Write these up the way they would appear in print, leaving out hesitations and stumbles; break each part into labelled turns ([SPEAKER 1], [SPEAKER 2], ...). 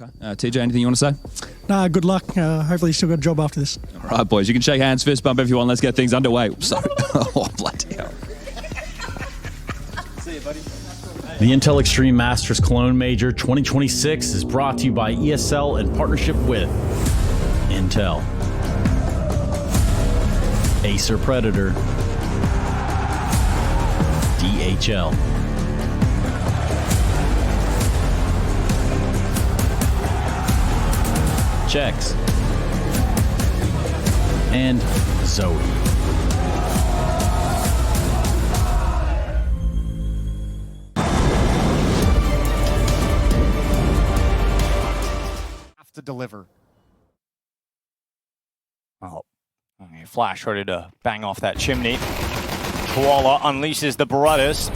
[SPEAKER 1] Okay. TJ, anything you want to say?
[SPEAKER 2] Nah, good luck. Hopefully you still got a job after this.
[SPEAKER 1] All right, boys. You can shake hands, fist bump, everyone. Let's get things underway. Sorry. Oh, bloody hell.
[SPEAKER 3] See you, buddy.
[SPEAKER 4] The Intel Extreme Masters Cologne Major 2026 is brought to you by ESL in partnership with Intel, Acer Predator, DHL, Chex, and Zoe.
[SPEAKER 3] To deliver.
[SPEAKER 5] Oh, okay, Flash ready to bang off that chimney. Koala unleashes the Berettas.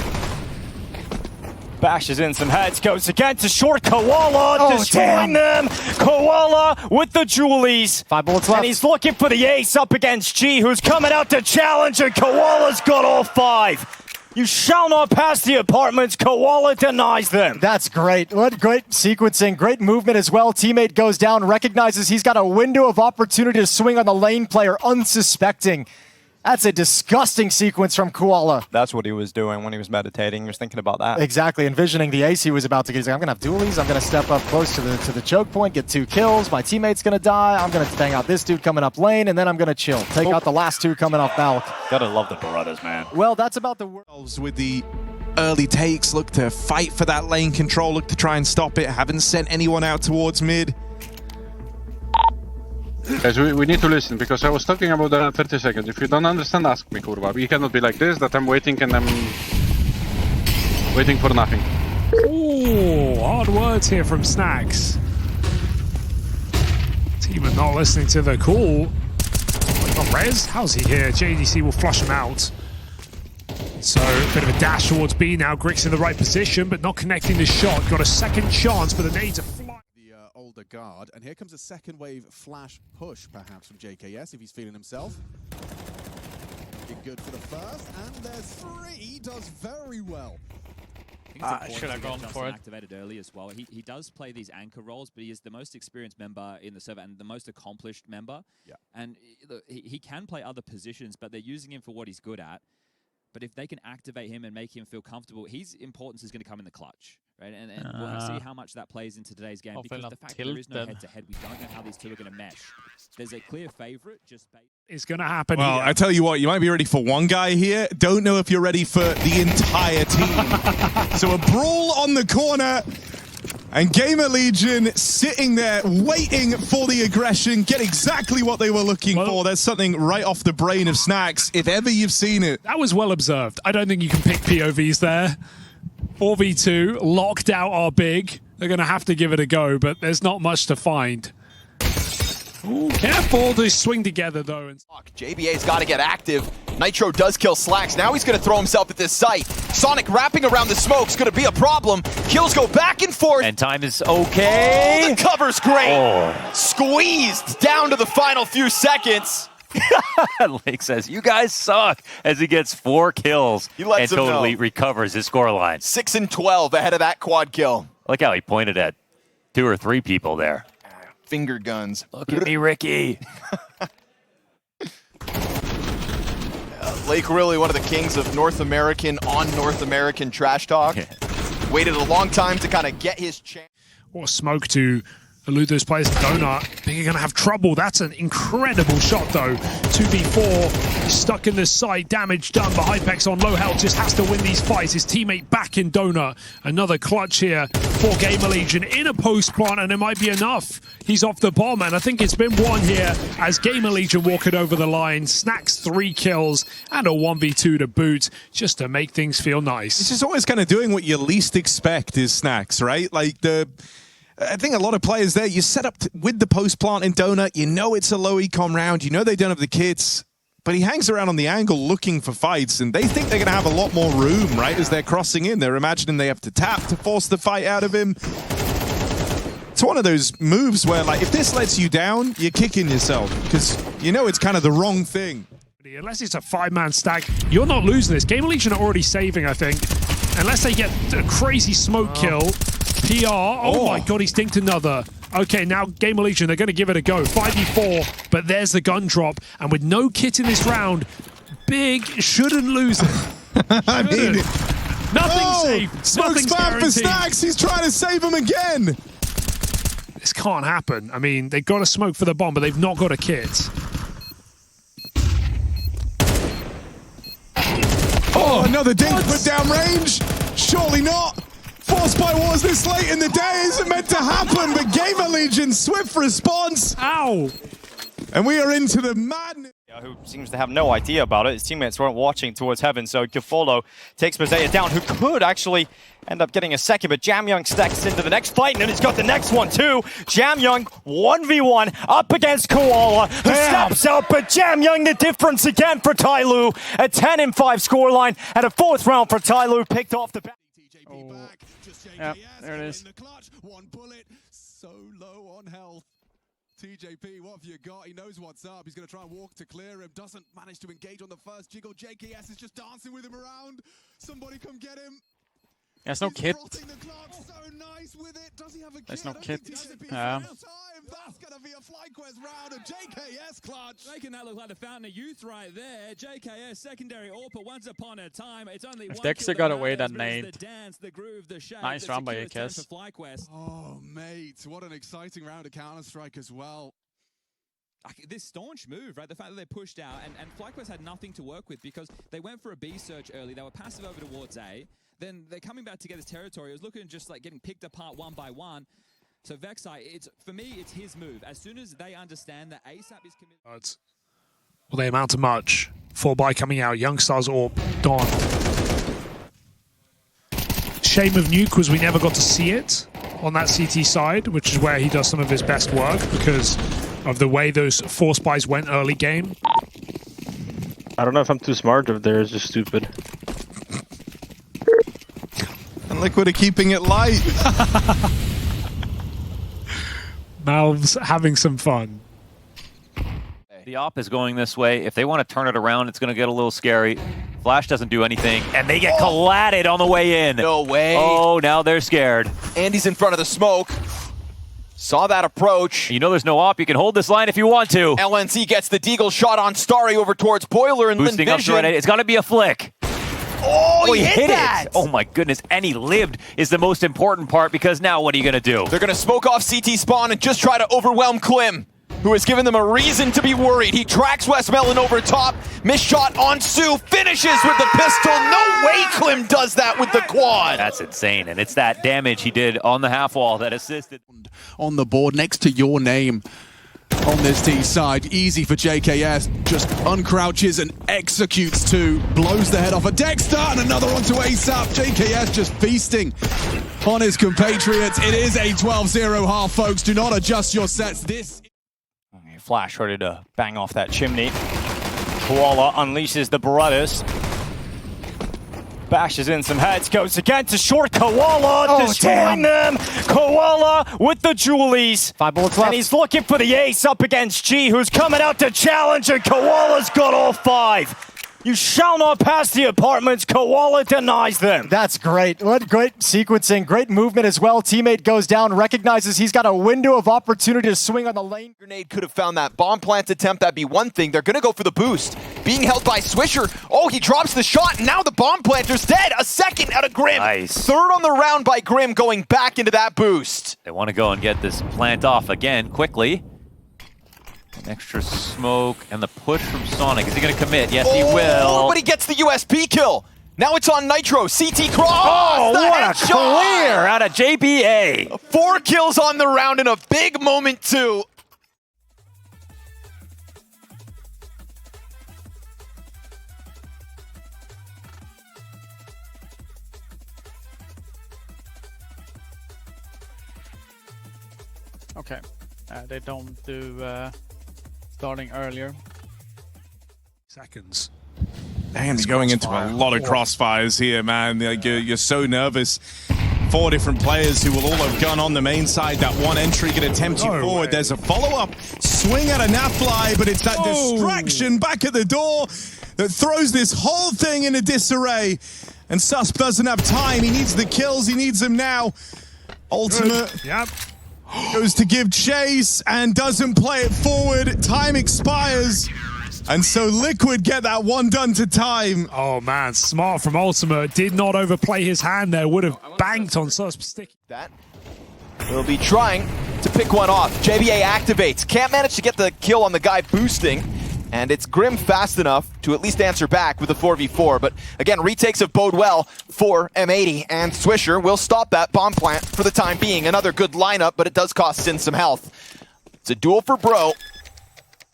[SPEAKER 5] Bashes in some heads, goes again to short. Koala destroying them. Koala with the Julies.
[SPEAKER 3] 5 bullets left.
[SPEAKER 5] And he's looking for the ace up against G, who's coming out to challenge, and Koala's got all 5. You shall not pass the apartments. Koala denies them.
[SPEAKER 3] That's great. What great sequencing. Great movement as well. Teammate goes down, recognizes he's got a window of opportunity to swing on the lane player, unsuspecting. That's a disgusting sequence from Koala.
[SPEAKER 5] That's what he was doing when he was meditating. He was thinking about that.
[SPEAKER 3] Exactly, envisioning the ace he was about to get. He's like, I'm going to have dualies. I'm going to step up close to the choke point, get 2 kills. My teammate's going to die. I'm going to bang out this dude coming up lane, and then I'm going to chill. Take out the last 2 coming off Balk.
[SPEAKER 5] Gotta love the Berettas, man.
[SPEAKER 3] Well, that's about the world.
[SPEAKER 6] With the early takes, look to fight for that lane control, look to try and stop it. Haven't sent anyone out towards mid.
[SPEAKER 7] Guys, we need to listen, because I was talking about the 30 seconds. If you don't understand, ask me, kurwa. We cannot be like this, that I'm waiting and I'm waiting for nothing.
[SPEAKER 8] Ooh, hard words here from Snax. Team are not listening to the call. Got Rez? How's he here? JDC will flush him out. So, a bit of a dash towards B now. Grix in the right position, but not connecting the shot. Got a second chance, but the nades are flying.
[SPEAKER 9] Older guard, and here comes a second wave flash push, perhaps from JKS if he's feeling himself. Did good for the first, and there's 3. He does very well.
[SPEAKER 10] Should have gone for it. Activated early as well. He does play these anchor roles, but he is the most experienced member in the server and the most accomplished member. Yeah. And he can play other positions, but they're using him for what he's good at. But if they can activate him and make him feel comfortable, his importance is going to come in the clutch, right? And we'll see how much that plays into today's game, because the fact there is no head-to-head, we don't know how these two are going to mesh. There's a clear favorite, just based.
[SPEAKER 8] It's going to happen.
[SPEAKER 6] Well, I tell you what, you might be ready for one guy here. Don't know if you're ready for the entire team. So a brawl on the corner. And Gamer Legion sitting there waiting for the aggression, get exactly what they were looking for. There's something right off the brain of Snax, if ever you've seen it.
[SPEAKER 8] That was well observed. I don't think you can pick POVs there. 4v2, locked out are big. They're going to have to give it a go, but there's not much to find. Ooh, careful, they swing together though.
[SPEAKER 11] JBA's got to get active. Nitro does kill Slacks. Now he's going to throw himself at this site. Sonic wrapping around the smoke's going to be a problem. Kills go back and forth.
[SPEAKER 5] And time is okay.
[SPEAKER 11] Oh, the cover's great. Squeezed down to the final few seconds.
[SPEAKER 12] Lake says, you guys suck, as he gets 4 kills and totally recovers his scoreline.
[SPEAKER 11] 6 and 12 ahead of that quad kill.
[SPEAKER 12] I like how he pointed at 2 or 3 people there.
[SPEAKER 11] Finger guns.
[SPEAKER 12] Look at me, Ricky.
[SPEAKER 11] Lake really one of the kings of North American trash talk. Waited a long time to kind of get his chance.
[SPEAKER 8] What smoke to elude those players in Donut. I think you're going to have trouble. That's an incredible shot, though. 2v4, stuck in the side, damage done, but Hypex on low health just has to win these fights. His teammate back in Donut. Another clutch here for Gamer Legion in a post plant, and it might be enough. He's off the bomb, and I think it's been 1 here as Gamer Legion walk it over the line. Snax 3 kills and a 1v2 to boot, just to make things feel nice.
[SPEAKER 6] This is always kind of doing what you least expect is Snax, right? Like I think a lot of players there, you set up with the post plant in Donut, you know it's a low econ round, you know they don't have the kits, but he hangs around on the angle looking for fights, and they think they're going to have a lot more room, right, as they're crossing in. They're imagining they have to tap to force the fight out of him. It's one of those moves where, like, if this lets you down, you're kicking yourself, because you know it's kind of the wrong thing.
[SPEAKER 8] Unless it's a 5-man stack, you're not losing this. Gamer Legion are already saving, I think. Unless they get a crazy smoke kill. PR. Oh my god, he's dinked another. Okay, now Gamer Legion, they're going to give it a go. 5v4, but there's the gun drop. And with no kit in this round, Big shouldn't lose it.
[SPEAKER 6] I mean,
[SPEAKER 8] nothing's safe.
[SPEAKER 6] Smoke
[SPEAKER 8] Nothing's
[SPEAKER 6] spam for
[SPEAKER 8] guaranteed.
[SPEAKER 6] Snacks. He's trying to save him again.
[SPEAKER 8] This can't happen. I mean, they've got a smoke for the bomb, but they've not got a kit.
[SPEAKER 6] Oh, another dink put down range. Surely not. Forced by wars this late in the day isn't meant to happen, but Gamer Legion, swift response.
[SPEAKER 8] Ow.
[SPEAKER 6] And we are into the madness.
[SPEAKER 5] Who seems to have no idea about it. His teammates weren't watching towards heaven, so Gifolo takes Mosaic down, who could actually end up getting a second, but Jamyoung stacks into the next fight, and then he's got the next one too. Jamyoung 1v1 up against Koala, who steps out, but Jamyoung the difference again for Tyloo. A 10-5 scoreline and a fourth round for Tyloo, picked off the back.
[SPEAKER 13] Yep, there it is.
[SPEAKER 9] One bullet, so low on health. TJP, what have you got? He knows what's up. He's going to try and walk to clear him. Doesn't manage to engage on the first jiggle. JKS is just dancing with him around. Somebody come get him.
[SPEAKER 13] There's no kit.
[SPEAKER 9] So nice with it. Does he have a
[SPEAKER 13] There's
[SPEAKER 9] kit?
[SPEAKER 13] no kit.
[SPEAKER 9] That's going to be a FlyQuest round, a JKS clutch.
[SPEAKER 10] Making that look like the fountain of youth right there. JKS secondary AWP once upon a time. It's only
[SPEAKER 13] If
[SPEAKER 10] one
[SPEAKER 13] Dexter
[SPEAKER 10] kill
[SPEAKER 13] got
[SPEAKER 10] that
[SPEAKER 13] away
[SPEAKER 10] matters,
[SPEAKER 13] that
[SPEAKER 10] but it's
[SPEAKER 13] nade.
[SPEAKER 10] the dance, the groove, the shape
[SPEAKER 13] Nice
[SPEAKER 10] that
[SPEAKER 13] round by
[SPEAKER 10] secures
[SPEAKER 13] AKS.
[SPEAKER 10] for FlyQuest.
[SPEAKER 9] Oh, mate, what an exciting round of Counter-Strike as well.
[SPEAKER 10] This staunch move, right? The fact that they pushed out and FlyQuest had nothing to work with because they went for a B search early. They were passive over towards A. Then they're coming back to get this territory. It was looking just like getting picked apart one by one. So Vexai, for me, it's his move. As soon as they understand that ASAP is committed.
[SPEAKER 8] Well, they amount to much. 4-buy coming out. Youngstars AWP gone. Shame of Nuke was we never got to see it on that CT side, which is where he does some of his best work because of the way those 4 spies went early game.
[SPEAKER 14] I don't know if I'm too smart or if they're just stupid.
[SPEAKER 6] And Liquid are keeping it light.
[SPEAKER 8] Malv's having some fun.
[SPEAKER 12] The op is going this way. If they want to turn it around, it's going to get a little scary. Flash doesn't do anything, and they get collatted on the way in.
[SPEAKER 11] No way.
[SPEAKER 12] Oh, now they're scared.
[SPEAKER 11] Andy's in front of the smoke. Saw that approach.
[SPEAKER 12] You know there's no op. You can hold this line if you want to.
[SPEAKER 11] LNC gets the Deagle shot on Starry over towards Boiler and
[SPEAKER 12] Boosting up to right. It's got to be a flick.
[SPEAKER 11] Oh, he hit that!
[SPEAKER 12] It. Oh my goodness, and he lived is the most important part because now what are you going to do?
[SPEAKER 11] They're going to smoke off CT spawn and just try to overwhelm Klim, who has given them a reason to be worried. He tracks Westmelon over top. Missed shot on Sue. Finishes with the pistol. No way Klim does that with the quad.
[SPEAKER 12] That's insane, and it's that damage he did on the half wall that assisted.
[SPEAKER 9] On the board next to your name on this T side. Easy for JKS. Just uncrouches and executes two. Blows the head off of Dexter and another onto ASAP. JKS just feasting on his compatriots. It is a 12-0 half, folks. Do not adjust your sets. This
[SPEAKER 5] Flash ready to bang off that chimney. Koala unleashes the Berettas. Bashes in some heads, goes again to short. Koala destroying them. Koala with the Julies.
[SPEAKER 3] 5 bullets left.
[SPEAKER 5] And he's looking for the ace up against G, who's coming out to challenge, and Koala's got all 5. You shall not pass the apartments. Koala denies them.
[SPEAKER 3] That's great. What great sequencing. Great movement as well. Teammate goes down, recognizes he's got a window of opportunity to swing on the lane.
[SPEAKER 11] Grenade could have found that bomb plant attempt. That'd be one thing. They're going to go for the boost. Being held by Swisher. Oh, he drops the shot. And now the bomb planter's dead. A second out of Grim.
[SPEAKER 12] Nice.
[SPEAKER 11] Third on the round by Grim, going back into that boost.
[SPEAKER 12] They want to go and get this plant off again quickly. An extra smoke and the push from Sonic. Is he going to commit? Yes, he will.
[SPEAKER 11] But he gets the USP kill. Now it's on Nitro. CT cross.
[SPEAKER 12] Oh,
[SPEAKER 11] the
[SPEAKER 12] what a
[SPEAKER 11] headshot.
[SPEAKER 12] clear out of JBA.
[SPEAKER 11] 4 kills on the round in a big moment too.
[SPEAKER 13] Okay. They don't do starting earlier.
[SPEAKER 8] Seconds.
[SPEAKER 6] Man, you're going into a lot of crossfires here, man. Like, you're so nervous. 4 different players who will all have gone on the main side. That one entry can attempt you forward. There's a follow-up swing at a Nafly, but it's that distraction back at the door that throws this whole thing in a disarray. And Susp doesn't have time. He needs the kills. He needs them now. Ultimate.
[SPEAKER 8] Yep.
[SPEAKER 6] Goes to give chase and doesn't play it forward. Time expires. And so Liquid get that one done to time.
[SPEAKER 8] Oh man, smart from Ultimate. Did not overplay his hand there. Would have banked on such sticky.
[SPEAKER 11] That will be trying to pick one off. JBA activates. Can't manage to get the kill on the guy boosting. And it's Grim fast enough to at least answer back with a 4v4. But again, retakes of bode well for M80. And Swisher will stop that bomb plant for the time being. Another good lineup, but it does cost Sin some health. It's a duel for Bro.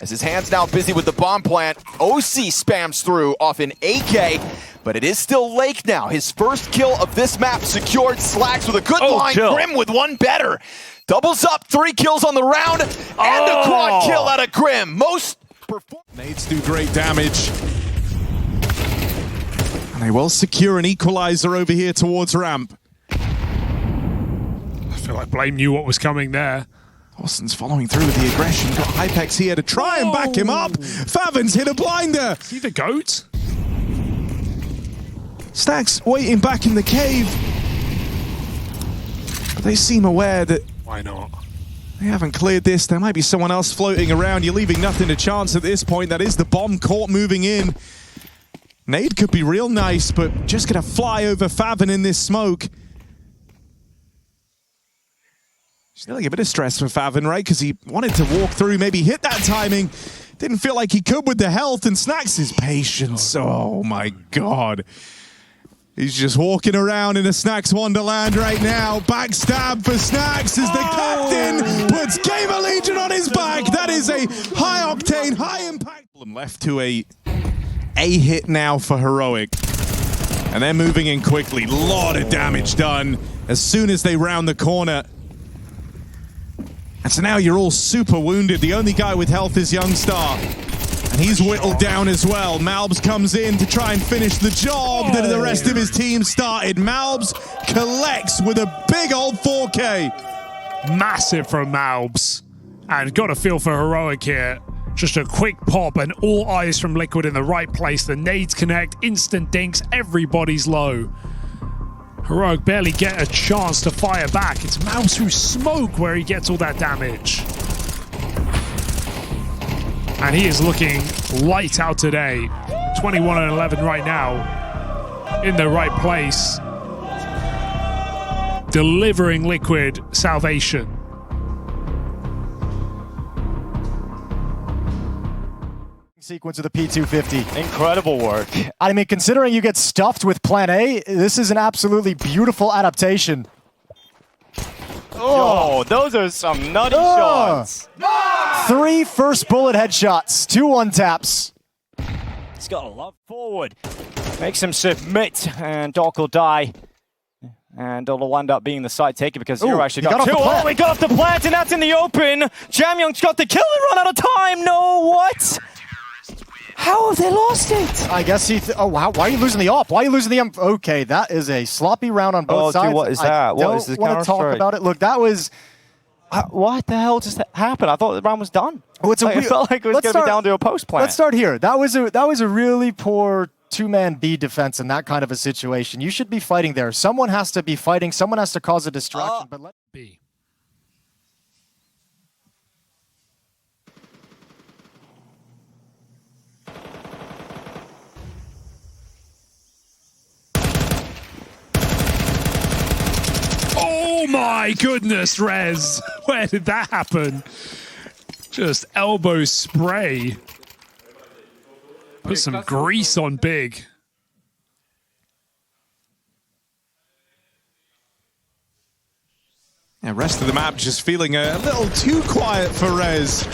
[SPEAKER 11] As his hand's now busy with the bomb plant, OC spams through off an AK, but it is still Lake now. His first kill of this map secured. Slacks with a good line.
[SPEAKER 12] Chill.
[SPEAKER 11] Grim with one better. Doubles up, 3 kills on the round, and a quad kill out of Grim.
[SPEAKER 6] Nades do great damage. And they will secure an equalizer over here towards ramp.
[SPEAKER 8] I feel like Blame knew what was coming there.
[SPEAKER 6] Austin's following through with the aggression. Got Hypex here to try and back him up. Favin's hit a blinder.
[SPEAKER 8] See the goat?
[SPEAKER 6] Stacks waiting back in the cave. But they seem aware that
[SPEAKER 8] Why not?
[SPEAKER 6] they haven't cleared this. There might be someone else floating around. You're leaving nothing to chance at this point. That is the bomb court moving in. Nade could be real nice, but just gonna fly over Favin in this smoke. Still a bit of stress for Favin, right? Because he wanted to walk through, maybe hit that timing. Didn't feel like he could with the health, and Snacks' his patience. Oh my God. He's just walking around in a Snacks wonderland right now. Backstab for Snacks as the captain puts Gamer Legion on his back. That is a high octane, high impact. Left to a hit now for Heroic. And they're moving in quickly. Lot of damage done as soon as they round the corner. And so now you're all super wounded. The only guy with health is Youngstar. And he's whittled down as well. Malbs comes in to try and finish the job that the rest of his team started. Malbs collects with a big old 4K.
[SPEAKER 8] Massive from Malbs. And got a feel for Heroic here. Just a quick pop and all eyes from Liquid in the right place. The nades connect, instant dinks, everybody's low. Heroic barely get a chance to fire back. It's Malbs who smoke where he gets all that damage. And he is looking light out today. 21 and 11 right now. In the right place. Delivering Liquid salvation.
[SPEAKER 3] Sequence of the P250.
[SPEAKER 5] Incredible work.
[SPEAKER 3] I mean, considering you get stuffed with Plan A, this is an absolutely beautiful adaptation.
[SPEAKER 5] Oh, those are some nutty shots.
[SPEAKER 3] 3 first bullet headshots, 2 one-taps.
[SPEAKER 5] He's got a love forward. Makes him submit, and Doc will die. And it'll end up being the side taker because Zero actually got 2. Oh, he got off the plant, and that's in the open. Jamyoung's got the kill and run out of time. No, what? How have they lost it?
[SPEAKER 3] I guess he... oh, wow. Why are you losing the op? Why are you losing the... okay, that is a sloppy round on both sides.
[SPEAKER 5] Dude, what is that? What is the
[SPEAKER 3] I don't want to talk about it. Look, that was...
[SPEAKER 5] what the hell just happened? I thought the round was done.
[SPEAKER 3] Oh, it's
[SPEAKER 5] it felt like it was going to be down to a post plant.
[SPEAKER 3] Let's start here. That was a really poor two-man B defense in that kind of a situation. You should be fighting there. Someone has to be fighting. Someone has to cause a distraction. But let
[SPEAKER 8] B. Oh my goodness, Rez! Where did that happen? Just elbow spray. Put some grease on Big.
[SPEAKER 6] Yeah, rest of the map just feeling a little too quiet for Rez.